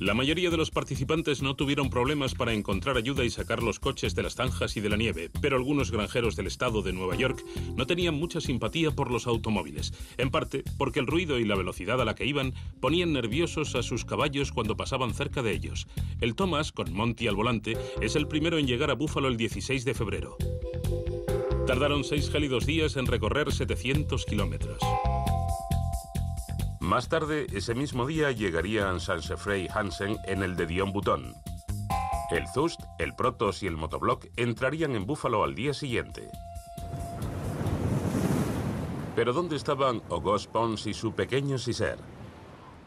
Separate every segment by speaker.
Speaker 1: La mayoría de los participantes no tuvieron problemas para encontrar ayuda y sacar los coches de las zanjas y de la nieve, pero algunos granjeros del estado de Nueva York no tenían mucha simpatía por los automóviles, en parte porque el ruido y la velocidad a la que iban ponían nerviosos a sus caballos cuando pasaban cerca de ellos. El Thomas, con Monty al volante, es el primero en llegar a Buffalo el 16 de febrero. Tardaron 6 gélidos días en recorrer 700 kilómetros. Más tarde, ese mismo día, llegarían Sansefrey Hansen en el de Dion Button. El Zust, el Protos y el Motobloc entrarían en Buffalo al día siguiente. Pero ¿dónde estaban Auguste Pons y su pequeño Cizer?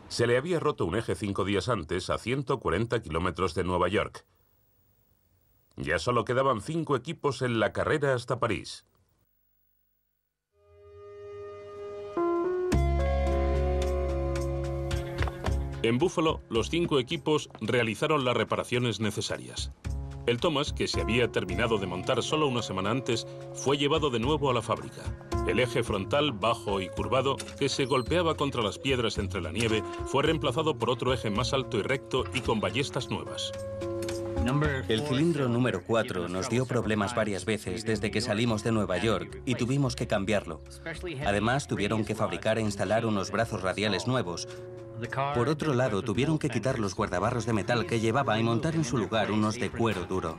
Speaker 1: Se le había roto un eje 5 días antes a 140 kilómetros de Nueva York. Ya solo quedaban 5 equipos en la carrera hasta París. En Buffalo, los 5 equipos realizaron las reparaciones necesarias. El Thomas, que se había terminado de montar solo una semana antes, fue llevado de nuevo a la fábrica. El eje frontal, bajo y curvado, que se golpeaba contra las piedras entre la nieve, fue reemplazado por otro eje más alto y recto y con ballestas nuevas.
Speaker 2: El cilindro número 4 nos dio problemas varias veces desde que salimos de Nueva York y tuvimos que cambiarlo. Además, tuvieron que fabricar e instalar unos brazos radiales nuevos. Por otro lado, tuvieron que quitar los guardabarros de metal que llevaba y montar en su lugar unos de cuero duro.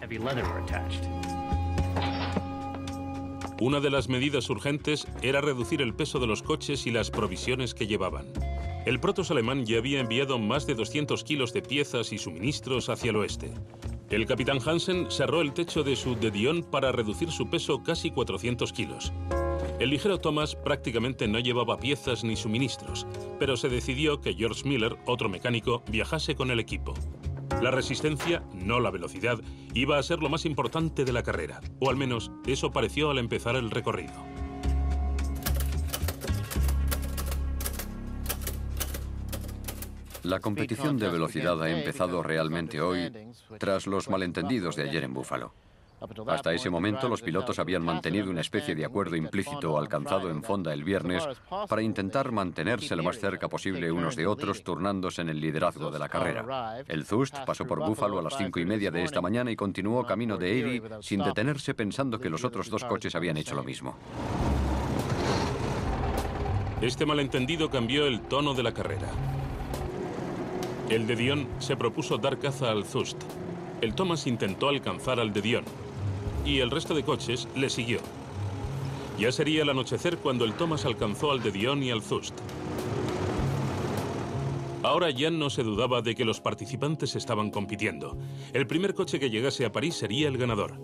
Speaker 1: Una de las medidas urgentes era reducir el peso de los coches y las provisiones que llevaban. El Protos alemán ya había enviado más de 200 kilos de piezas y suministros hacia el oeste. El capitán Hansen cerró el techo de su de Dion para reducir su peso casi 400 kilos. El ligero Thomas prácticamente no llevaba piezas ni suministros, pero se decidió que George Miller, otro mecánico, viajase con el equipo. La resistencia, no la velocidad, iba a ser lo más importante de la carrera, o al menos eso pareció al empezar el recorrido.
Speaker 3: La competición de velocidad ha empezado realmente hoy, tras los malentendidos de ayer en Buffalo. Hasta ese momento, los pilotos habían mantenido una especie de acuerdo implícito alcanzado en Fonda el viernes para intentar mantenerse lo más cerca posible unos de otros, turnándose en el liderazgo de la carrera. El Zust pasó por Buffalo a las 5:30 de esta mañana y continuó camino de Erie sin detenerse, pensando que los otros 2 coches habían hecho lo mismo.
Speaker 1: Este malentendido cambió el tono de la carrera. El de Dion se propuso dar caza al Zust. El Thomas intentó alcanzar al de Dion y el resto de coches le siguió. Ya sería el anochecer cuando el Thomas alcanzó al de Dion y al Zust. Ahora ya no se dudaba de que los participantes estaban compitiendo. El primer coche que llegase a París sería el ganador.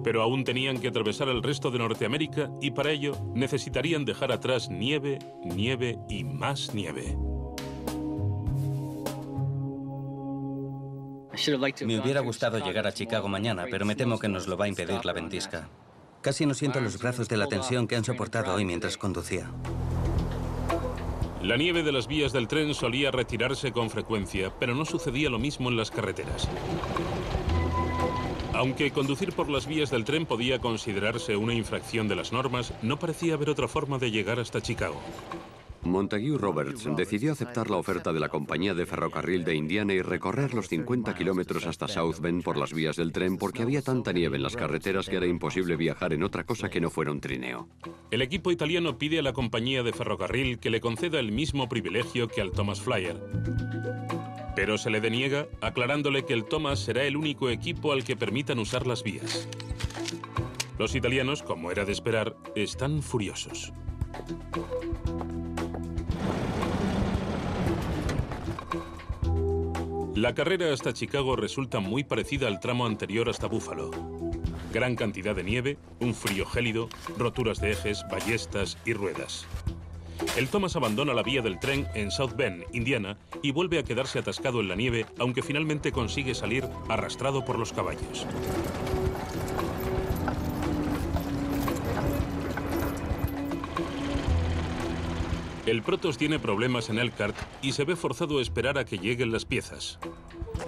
Speaker 1: Pero aún tenían que atravesar el resto de Norteamérica y para ello necesitarían dejar atrás nieve, nieve y más nieve.
Speaker 2: Me hubiera gustado llegar a Chicago mañana, pero me temo que nos lo va a impedir la ventisca. Casi no siento los brazos de la tensión que han soportado hoy mientras conducía.
Speaker 1: La nieve de las vías del tren solía retirarse con frecuencia, pero no sucedía lo mismo en las carreteras. Aunque conducir por las vías del tren podía considerarse una infracción de las normas, no parecía haber otra forma de llegar hasta Chicago.
Speaker 3: Montague Roberts decidió aceptar la oferta de la compañía de ferrocarril de Indiana y recorrer los 50 kilómetros hasta South Bend por las vías del tren porque había tanta nieve en las carreteras que era imposible viajar en otra cosa que no fuera un trineo.
Speaker 1: El equipo italiano pide a la compañía de ferrocarril que le conceda el mismo privilegio que al Thomas Flyer. Pero se le deniega, aclarándole que el Thomas será el único equipo al que permitan usar las vías. Los italianos, como era de esperar, están furiosos. La carrera hasta Chicago resulta muy parecida al tramo anterior hasta Buffalo. Gran cantidad de nieve, un frío gélido, roturas de ejes, ballestas y ruedas. El Thomas abandona la vía del tren en South Bend, Indiana, y vuelve a quedarse atascado en la nieve, aunque finalmente consigue salir arrastrado por los caballos. El Protos tiene problemas en Elkhart y se ve forzado a esperar a que lleguen las piezas.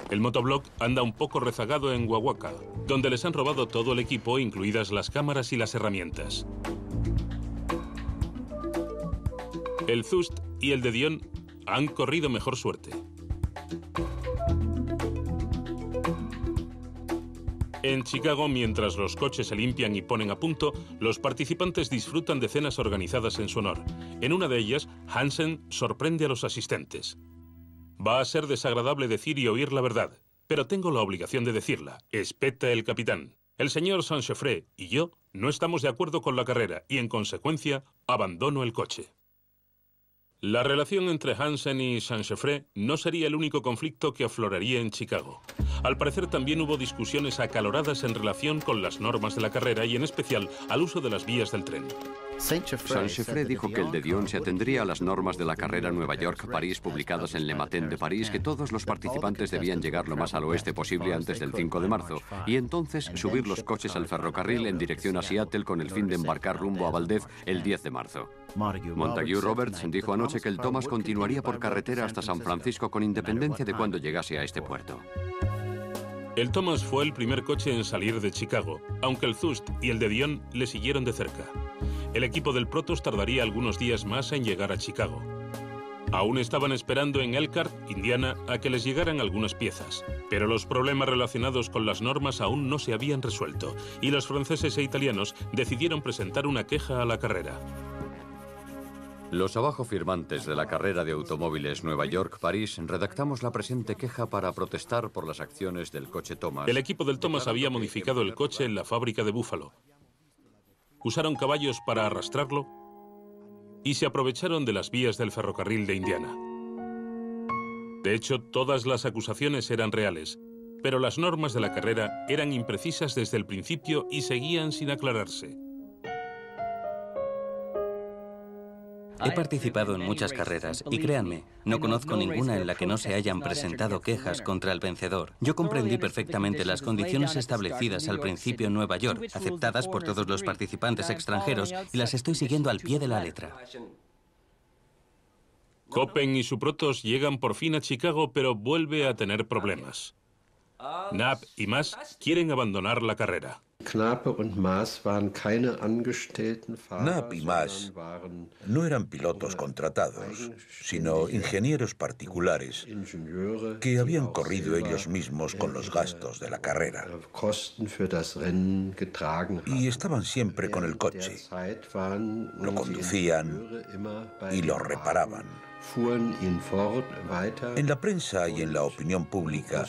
Speaker 1: El Motobloc anda un poco rezagado en Wauwaka, donde les han robado todo el equipo, incluidas las cámaras y las herramientas. El Zust y el de Dion han corrido mejor suerte. En Chicago, mientras los coches se limpian y ponen a punto, los participantes disfrutan de cenas organizadas en su honor. En una de ellas, Hansen sorprende a los asistentes. Va a ser desagradable decir y oír la verdad, pero tengo la obligación de decirla, espeta el capitán. El señor Saint-Chaffré y yo no estamos de acuerdo con la carrera y, en consecuencia, abandono el coche. La relación entre Hansen y Saint-Chaffré no sería el único conflicto que afloraría en Chicago. Al parecer también hubo discusiones acaloradas en relación con las normas de la carrera y en especial al uso de las vías del tren.
Speaker 3: Saint-Chaffré dijo que el de Dion se atendría a las normas de la carrera Nueva York-París publicadas en Le Matin de París, que todos los participantes debían llegar lo más al oeste posible antes del 5 de marzo, y entonces subir los coches al ferrocarril en dirección a Seattle con el fin de embarcar rumbo a Valdez el 10 de marzo. Montague Roberts dijo anoche que el Thomas continuaría por carretera hasta San Francisco con independencia de cuándo llegase a este puerto.
Speaker 1: El Thomas fue el primer coche en salir de Chicago, aunque el Zust y el de Dion le siguieron de cerca. El equipo del Protos tardaría algunos días más en llegar a Chicago. Aún estaban esperando en Elkhart, Indiana, a que les llegaran algunas piezas, pero los problemas relacionados con las normas aún no se habían resuelto, y los franceses e italianos decidieron presentar una queja a la carrera.
Speaker 3: Los abajo firmantes de la carrera de automóviles Nueva York-París redactamos la presente queja para protestar por las acciones del coche Thomas.
Speaker 1: El equipo del Thomas había modificado el coche en la fábrica de Buffalo. Usaron caballos para arrastrarlo y se aprovecharon de las vías del ferrocarril de Indiana. De hecho, todas las acusaciones eran reales, pero las normas de la carrera eran imprecisas desde el principio y seguían sin aclararse.
Speaker 2: He participado en muchas carreras y créanme, no conozco ninguna en la que no se hayan presentado quejas contra el vencedor. Yo comprendí perfectamente las condiciones establecidas al principio en Nueva York, aceptadas por todos los participantes extranjeros, y las estoy siguiendo al pie de la letra.
Speaker 1: Koppen y su Protos llegan por fin a Chicago, pero vuelve a tener problemas. Knapp y Maas quieren abandonar la carrera.
Speaker 4: Knapp y Maas no eran pilotos contratados, sino ingenieros particulares que habían corrido ellos mismos con los gastos de la carrera. Y estaban siempre con el coche. Lo conducían y lo reparaban. En la prensa y en la opinión pública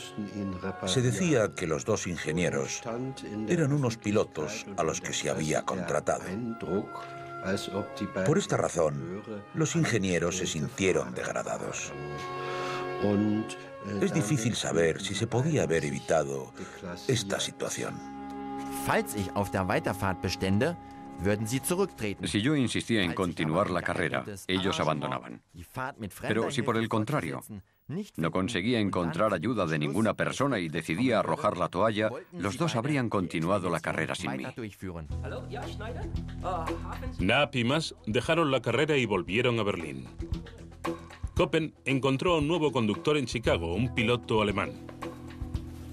Speaker 4: se decía que los dos ingenieros eran unos pilotos a los que se había contratado. Por esta razón, los ingenieros se sintieron degradados. Es difícil saber si se podía haber evitado esta situación.
Speaker 3: Si yo insistía en continuar la carrera, ellos abandonaban. Pero si por el contrario no conseguía encontrar ayuda de ninguna persona y decidía arrojar la toalla, los dos habrían continuado la carrera sin mí.
Speaker 1: Knapp y Maas dejaron la carrera y volvieron a Berlín. Koppen encontró a un nuevo conductor en Chicago, un piloto alemán.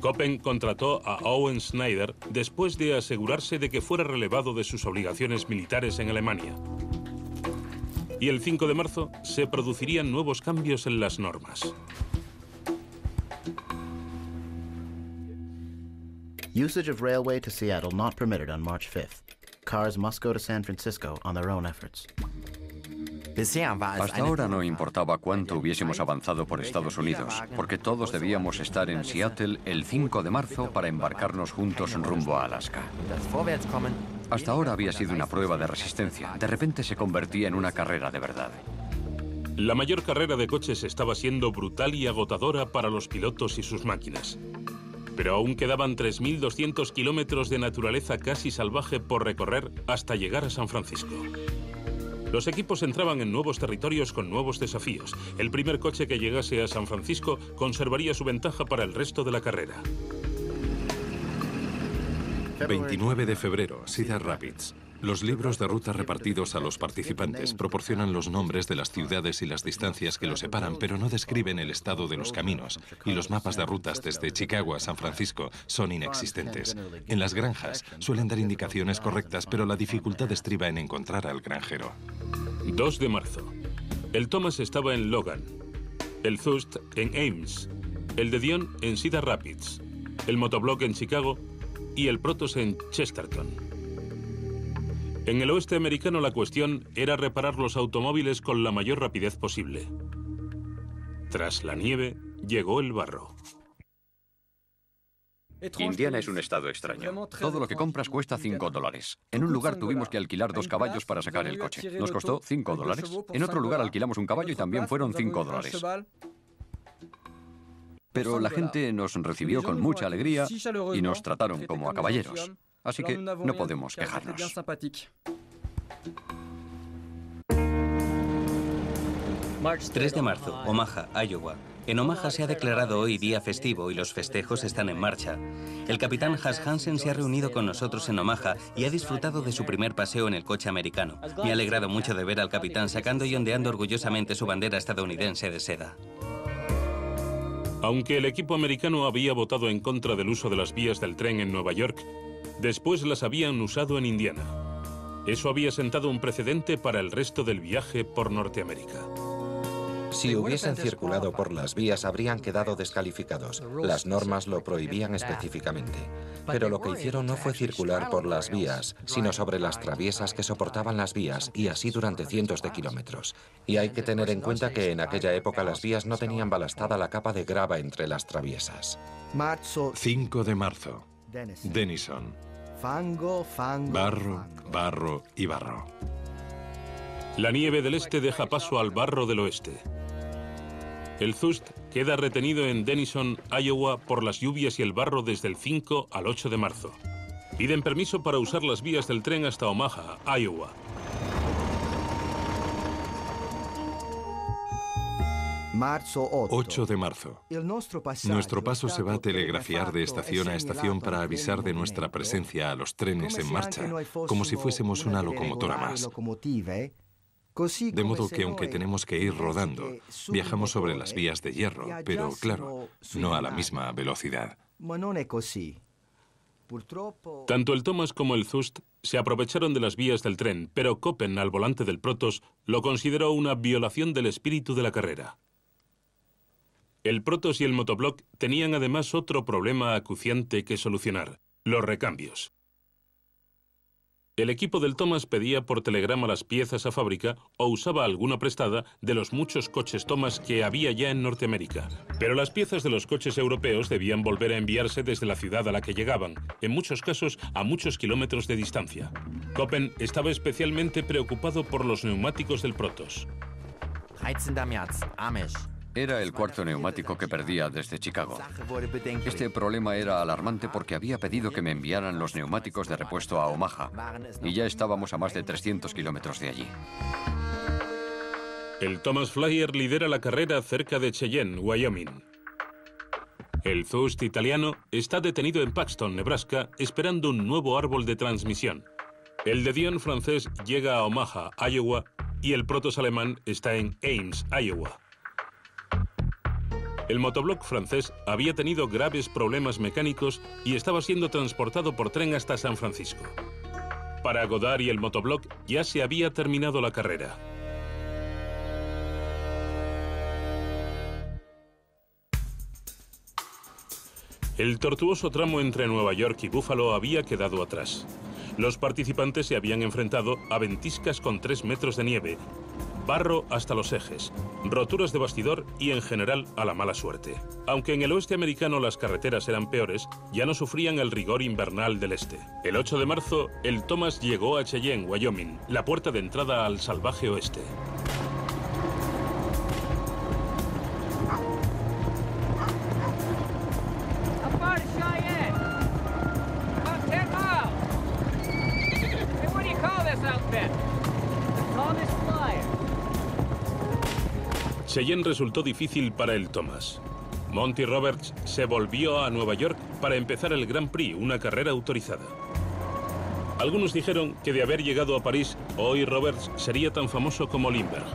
Speaker 1: Koppen contrató a Owen Schneider después de asegurarse de que fuera relevado de sus obligaciones militares en Alemania. Y el 5 de marzo se producirían nuevos cambios en las normas.
Speaker 5: Usage of railway to Seattle not permitted on March 5th. Cars must go to San Francisco on their own efforts.
Speaker 3: Hasta ahora no importaba cuánto hubiésemos avanzado por Estados Unidos, porque todos debíamos estar en Seattle el 5 de marzo para embarcarnos juntos rumbo a Alaska. Hasta ahora había sido una prueba de resistencia. De repente se convertía en una carrera de verdad.
Speaker 1: La mayor carrera de coches estaba siendo brutal y agotadora para los pilotos y sus máquinas. Pero aún quedaban 3.200 kilómetros de naturaleza casi salvaje por recorrer hasta llegar a San Francisco. Los equipos entraban en nuevos territorios con nuevos desafíos. El primer coche que llegase a San Francisco conservaría su ventaja para el resto de la carrera.
Speaker 6: 29 de febrero, Cedar Rapids. Los libros de ruta repartidos a los participantes proporcionan los nombres de las ciudades y las distancias que los separan, pero no describen el estado de los caminos, y los mapas de rutas desde Chicago a San Francisco son inexistentes. En las granjas suelen dar indicaciones correctas, pero la dificultad estriba en encontrar al granjero.
Speaker 1: 2 de marzo. El Thomas estaba en Logan, el Zust en Ames, el de Dion en Cedar Rapids, el motoblog en Chicago y el Protoss en Chesterton. En el oeste americano la cuestión era reparar los automóviles con la mayor rapidez posible. Tras la nieve, llegó el barro.
Speaker 3: Indiana es un estado extraño. Todo lo que compras cuesta $5. En un lugar tuvimos que alquilar 2 caballos para sacar el coche. Nos costó $5. En otro lugar alquilamos un caballo y también fueron $5. Pero la gente nos recibió con mucha alegría y nos trataron como a caballeros. Así que no podemos quejarnos.
Speaker 2: 3 de marzo, Omaha, Iowa. En Omaha se ha declarado hoy día festivo y los festejos están en marcha. El capitán Haas Hansen se ha reunido con nosotros en Omaha y ha disfrutado de su primer paseo en el coche americano. Me ha alegrado mucho de ver al capitán sacando y ondeando orgullosamente su bandera estadounidense de seda.
Speaker 1: Aunque el equipo americano había votado en contra del uso de las vías del tren en Nueva York, después las habían usado en Indiana. Eso había sentado un precedente para el resto del viaje por Norteamérica.
Speaker 7: Si hubiesen circulado por las vías habrían quedado descalificados. Las normas lo prohibían específicamente. Pero lo que hicieron no fue circular por las vías, sino sobre las traviesas que soportaban las vías, y así durante cientos de kilómetros. Y hay que tener en cuenta que en aquella época las vías no tenían balastada la capa de grava entre las traviesas.
Speaker 6: 5 de marzo. Denison. Barro, barro y barro.
Speaker 1: La nieve del este deja paso al barro del oeste. El Zust queda retenido en Denison, Iowa, por las lluvias y el barro desde el 5 al 8 de marzo. Piden permiso para usar las vías del tren hasta Omaha, Iowa.
Speaker 8: Marzo
Speaker 6: 8 de marzo. Nuestro paso se va a telegrafiar de estación a estación para avisar de nuestra presencia a los trenes en marcha, como si fuésemos una locomotora más. De modo que aunque tenemos que ir rodando, viajamos sobre las vías de hierro, pero claro, no a la misma velocidad.
Speaker 1: Tanto el Thomas como el Zust se aprovecharon de las vías del tren, pero Köppen, al volante del Protoss, lo consideró una violación del espíritu de la carrera. El Protoss y el motobloc tenían además otro problema acuciante que solucionar: los recambios. El equipo del Thomas pedía por telegrama las piezas a fábrica o usaba alguna prestada de los muchos coches Thomas que había ya en Norteamérica. Pero las piezas de los coches europeos debían volver a enviarse desde la ciudad a la que llegaban, en muchos casos a muchos kilómetros de distancia. Köppen estaba especialmente preocupado por los neumáticos del Protoss.
Speaker 3: Era el cuarto neumático que perdía desde Chicago. Este problema era alarmante porque había pedido que me enviaran los neumáticos de repuesto a Omaha, y ya estábamos a más de 300 kilómetros de allí.
Speaker 1: El Thomas Flyer lidera la carrera cerca de Cheyenne, Wyoming. El Zust italiano está detenido en Paxton, Nebraska, esperando un nuevo árbol de transmisión. El de Dion francés llega a Omaha, Iowa, y el Protoss alemán está en Ames, Iowa. El motobloc francés había tenido graves problemas mecánicos y estaba siendo transportado por tren hasta San Francisco. Para Goddard y el motobloc ya se había terminado la carrera. El tortuoso tramo entre Nueva York y Buffalo había quedado atrás. Los participantes se habían enfrentado a ventiscas con 3 metros de nieve, barro hasta los ejes, roturas de bastidor y en general a la mala suerte. Aunque en el oeste americano las carreteras eran peores, ya no sufrían el rigor invernal del este. El 8 de marzo, el Thomas llegó a Cheyenne, Wyoming, la puerta de entrada al salvaje oeste. Cheyenne resultó difícil para el Thomas. Monty Roberts se volvió a Nueva York para empezar el Grand Prix, una carrera autorizada. Algunos dijeron que de haber llegado a París, hoy Roberts sería tan famoso como Lindbergh.